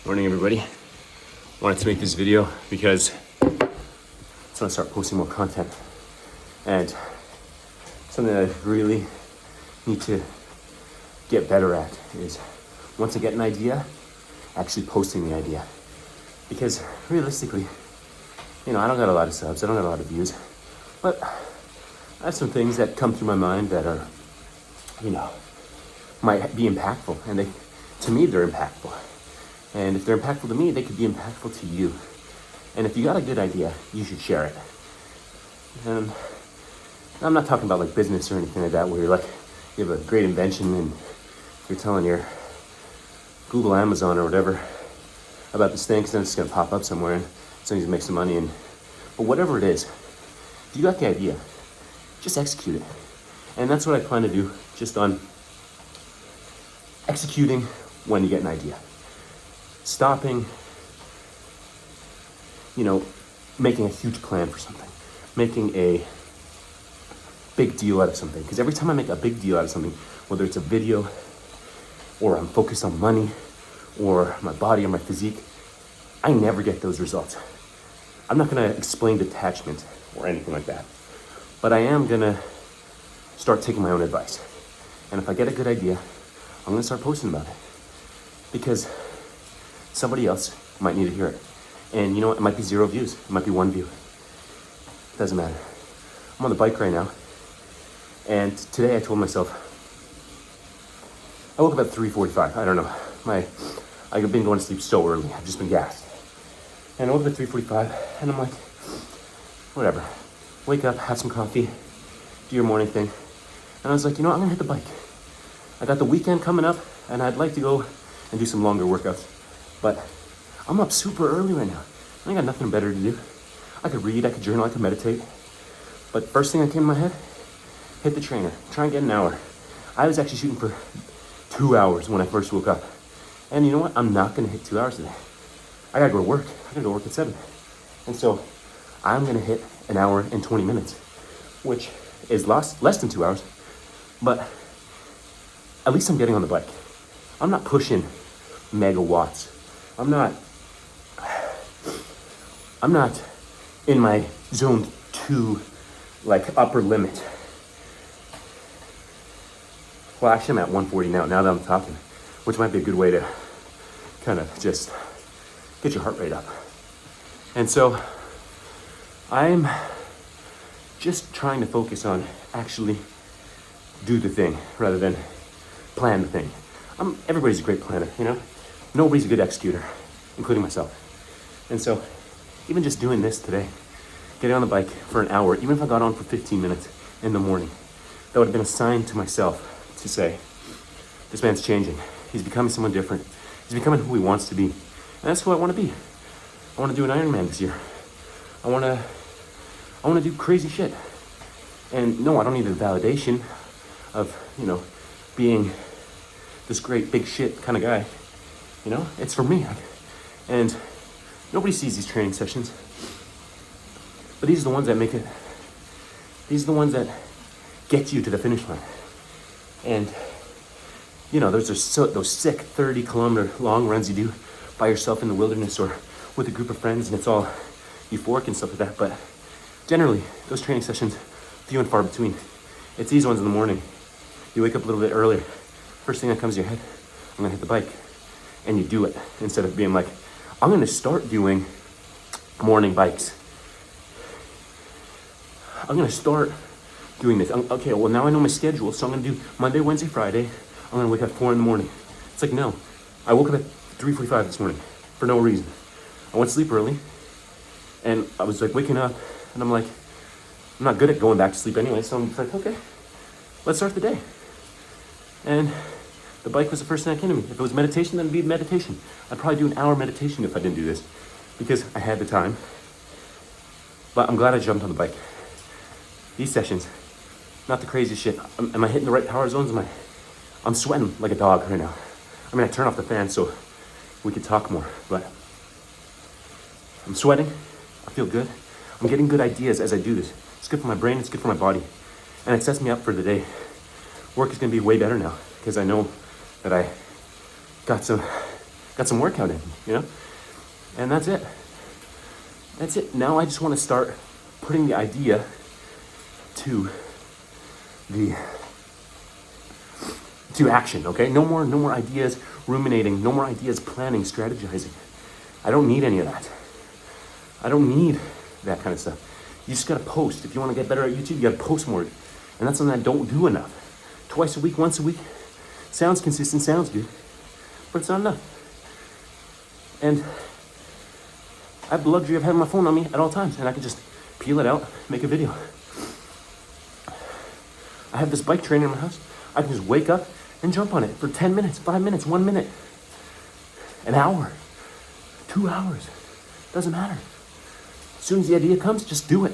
Morning, everybody. Wanted to make this video because I just want to start posting more content, and something that I really need to get better at is once I get an idea, actually posting the idea. Because realistically, I don't got a lot of subs, I don't got a lot of views, but I have some things that come through my mind that are, might be impactful, and to me, they're impactful. And if they're impactful to me, they could be impactful to you. And if you got a good idea, you should share it. And I'm not talking about like business or anything like that, where you have a great invention and you're telling your Google, Amazon, or whatever about this thing, because then it's gonna pop up somewhere and somebody's gonna make some money. But whatever it is, if you got the idea, just execute it. And that's what I plan to do, just on executing when you get an idea. Stopping, making a huge plan for something, making a big deal out of something. Because every time I make a big deal out of something, whether it's a video, or I'm focused on money, or my body, or my physique, I never get those results. I'm not gonna explain detachment or anything like that, but I am gonna start taking my own advice. And if I get a good idea, I'm gonna start posting about it. Because somebody else might need to hear it. And you know what? It might be 0 views. It might be 1 view. Doesn't matter. I'm on the bike right now. And today I told myself, I woke up at 3:45. I don't know. I've been going to sleep so early. I've just been gassed. And I woke up at 3:45 and I'm like, whatever. Wake up, have some coffee, do your morning thing. And I was like, I'm gonna hit the bike. I got the weekend coming up and I'd like to go and do some longer workouts. But I'm up super early right now. I ain't got nothing better to do. I could read, I could journal, I could meditate. But first thing that came to my head, hit the trainer, try and get an hour. I was actually shooting for 2 hours when I first woke up. And you know what? I'm not gonna hit 2 hours today. I gotta go to work. I gotta go work at 7. And so I'm gonna hit an hour and 20 minutes, which is less than 2 hours, but at least I'm getting on the bike. I'm not pushing megawatts. I'm not in my zone 2, upper limit. Well, actually I'm at 140 now that I'm talking, which might be a good way to kind of just get your heart rate up. And so I'm just trying to focus on actually do the thing rather than plan the thing. Everybody's a great planner, Nobody's a good executor, including myself. And so even just doing this today, getting on the bike for an hour, even if I got on for 15 minutes in the morning, that would have been a sign to myself to say, this man's changing. He's becoming someone different. He's becoming who he wants to be. And that's who I want to be. I want to do an Ironman this year. I want to do crazy shit. And no, I don't need the validation of, being this great big shit kind of guy. It's for me. And nobody sees these training sessions. But these are the ones that make it. These are the ones that get you to the finish line. And, those sick 30-kilometer long runs you do by yourself in the wilderness or with a group of friends, and it's all euphoric and stuff like that. But generally, those training sessions, few and far between. It's these ones in the morning. You wake up a little bit earlier. First thing that comes to your head, I'm gonna hit the bike. And you do it instead of being like, I'm gonna start doing morning bikes. I'm gonna start doing this. Okay, well now I know my schedule, so I'm gonna do Monday, Wednesday, Friday. I'm gonna wake up at 4 in the morning. It's like, no. I woke up at 3:45 this morning for no reason. I went to sleep early and I was like waking up and I'm like, I'm not good at going back to sleep anyway, so I'm just like, okay, let's start the day. And the bike was the first thing that came to me. If it was meditation, then it'd be meditation. I'd probably do an hour meditation if I didn't do this because I had the time. But I'm glad I jumped on the bike. These sessions, not the craziest shit. Am I hitting the right power zones? I'm sweating like a dog right now. I mean, I turn off the fan so we could talk more, but I'm sweating. I feel good. I'm getting good ideas as I do this. It's good for my brain, it's good for my body. And it sets me up for the day. Work is gonna be way better now because I know that I got some got some workout in, you know? And that's it. That's it. Now I just want to start putting the idea to action, okay? No more ideas ruminating, no more ideas planning, strategizing. I don't need any of that. I don't need that kind of stuff. You just gotta post. If you wanna get better at YouTube, you gotta post more. And that's something I don't do enough. Twice a week, once a week, sounds consistent, sounds good, but it's not enough. And I have the luxury of having my phone on me at all times, and I can just peel it out, make a video. I have this bike trainer in my house. I can just wake up and jump on it for 10 minutes, 5 minutes, 1 minute, an hour, 2 hours. Doesn't matter. As soon as the idea comes, just do it.